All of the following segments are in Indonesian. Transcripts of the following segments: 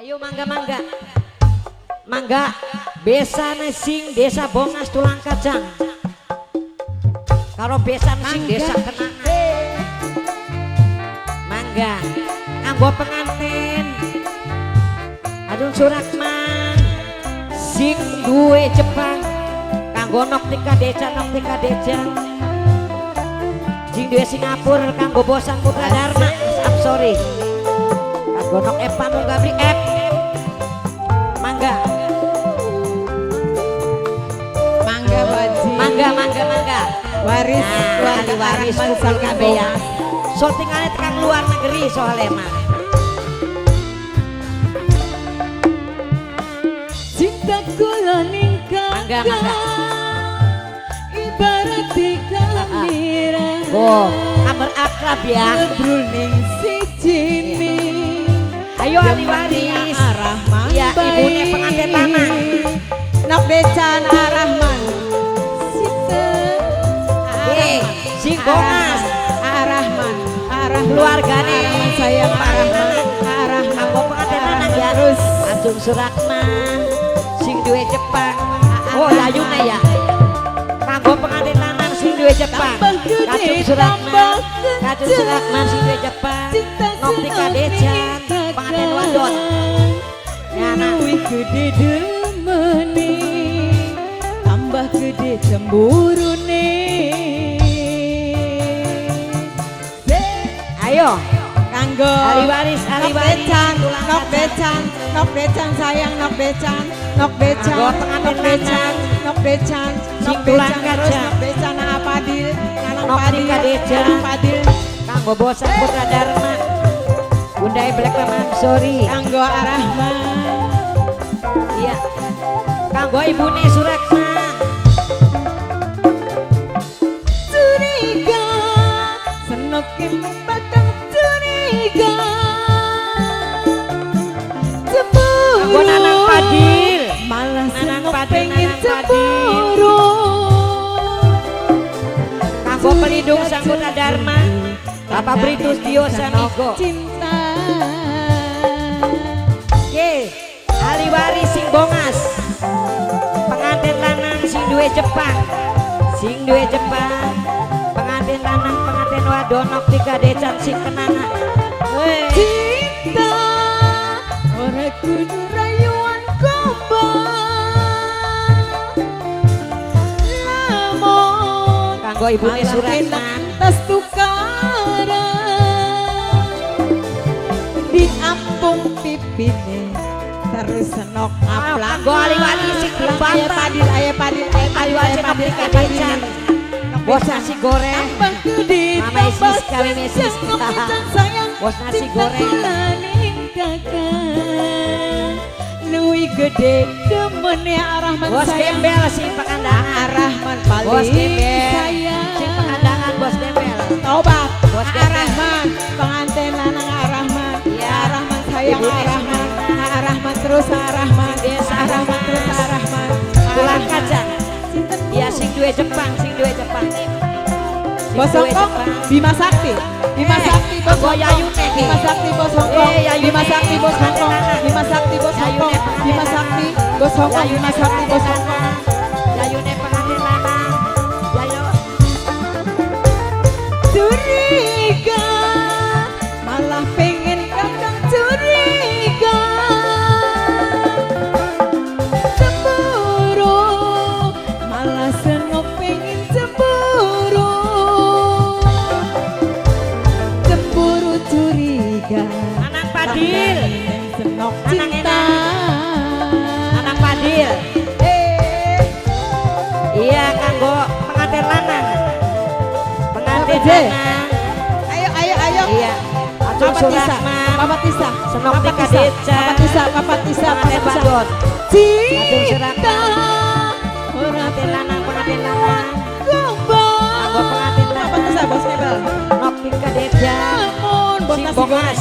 Ayo mangga-mangga. Mangga besane sing desa Bongas Tulang Kacang. Karo besane sing desa Kenangan. Mangga kanggo pengantin. Adun Surakman sing duwe Jepang. Kanggo Noktika Deca. Sing duwe Singapura kanggo Bosan Putra Dharma. I'm sorry. Kanggo Nok Epa Munggabri F. Mangga baji mangga waris waris kumpul kabeh ya syutingane tekan luar negeri soalnya mah cinta kula ningkak ibarat kamera oh kamar akrab ya bruning sijine ayo ahli waris ya ibunya pengantin tanah Nok Decan Arahman Sing Bongas Arahman keluargane saya Arahman kanggo pengantin tanah ya terus Adun Surakman sing duwe Jepang oh yayune ya kanggo pengantin tanah sing duwe Jepang Adun Surakman sing duwe Jepang Noktika Decan pengantin wadon luwih gede demene tambah gede cemburune ayo kanggo ahli waris Nok Decan sayang Nok Decan Padil Noktika Decan kanggo Bosan Putra Dharma Bunda Black Maman sorry kanggo Arahman iya kanggo ibune Surakman curiga senokin batang curiga kanggo Nanang Padil malah Nanang senok Padil pengen Nanang Padil cemburu kanggo pelindung Sang Putra Dharma Bapak Britus Dio Samigo cinta Oke, ahli waris sing Bongas pengantin lanang sing duwe Jepang pengantin lanang pengantin wadon Noktika Decan sing Kenangan cinta ora kudu rayuan kombang lamun kanggo ibune Surakman tas tukaran di ampung pipine terus senok aplang kanggo ahli waris sing Bantang Ayah Padil ahli waris Noktika Decan bos nasi goreng tambah gede Mama Isis kami Mesis sayang bos nasi goreng luwih gede demene Arahman bos sayang gembel sing pengandangan Arahman bos paling gembel sayang sing pengandangan bos gembel tobat Bos gembel. Arahman pengantin lanang Arahman Iya. Arahman sayang Ibu Arahman terus Arahman Desa Arahman terus Arahman Tulang Kacang ya sing duwe Jepang Bos Hongkong Bima Sakti Bima Sakti Bos Kanggo Hongkong Yayune ki. Bima Sakti Bos Hongkong Yayune. Bima Sakti Bos Hongkong Bima Sakti Bos Hongkong Yayune. Bima Sakti Bos Hongkong Bima Sakti Bos Hongkong yayune pengantin lanang yayo curiga malah pengen kadang curiga cemburu malah senok pengen cemburu curiga Nanang Padil senok Nanang cinta Nanang Padil iya kanggo pengantin lanang Ayo iya Adun Surakman Papa Tisa Noktika Decan Papa Tisa pengantin wadon cinta pengantin lanang gombang kanggo pengantin Papa Tisa lanang bos nebel Noktika Decan namun bos sing nasi Bongas goreng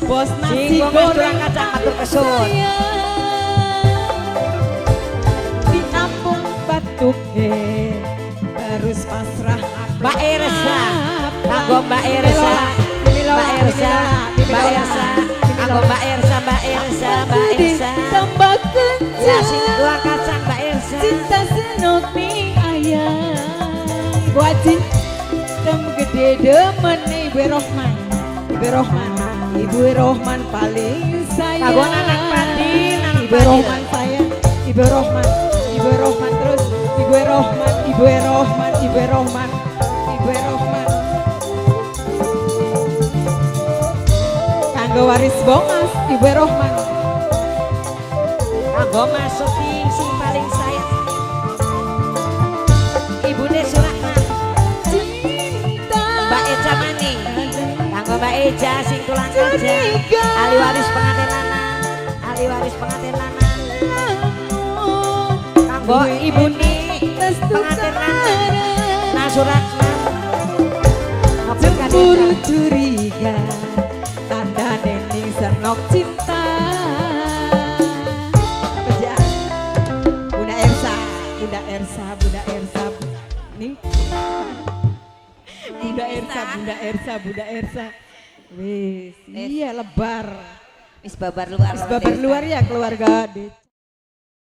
bos nasi sing Bongas Tulang goreng Kacang matur kesuwun di ampung batuk harus pasrah Mbak Ersa kanggo Mbak Ersa kanggo Mbak Ersa Ersa, Mbak gede Ersa. tambah Ya sing kencang. dua kacang Mbak Ersa. Cinta senok ning ayah. Wajib tem gede demen Ibu Rohman. Ibu Rohman, Ibu Rohman paling sayang. Kagon anak Padil, anak Ibu Padil. Rohman sayang. Ibu Rohman, Ibu Rohman terus. Ibu Rohman, Ibu Rohman, Ibu Rohman, Ibu Rohman. Kanggo waris bongas, Ibu Rohman. Kanggo masuk sing paling sayang. Ibune Suratman. Cinta. Mbak Eja Maning. Kanggo Mbak Eja sing tulang kerja. Curiga. Ali waris pengantin lanang. Ali waris pengantin lanang. Kanggo ibune pengantin lanang. Nah Suratman. Cemburu curiga, tanda nening senok cinta. Kerja Bunda Ersa, Bunda Ersa, Bunda Ersa. Nih Bunda Ersa, Bunda Ersa, Bunda Ersa. Wis, iya lebar. Wis babar luar. Wis babar luar ya keluarga.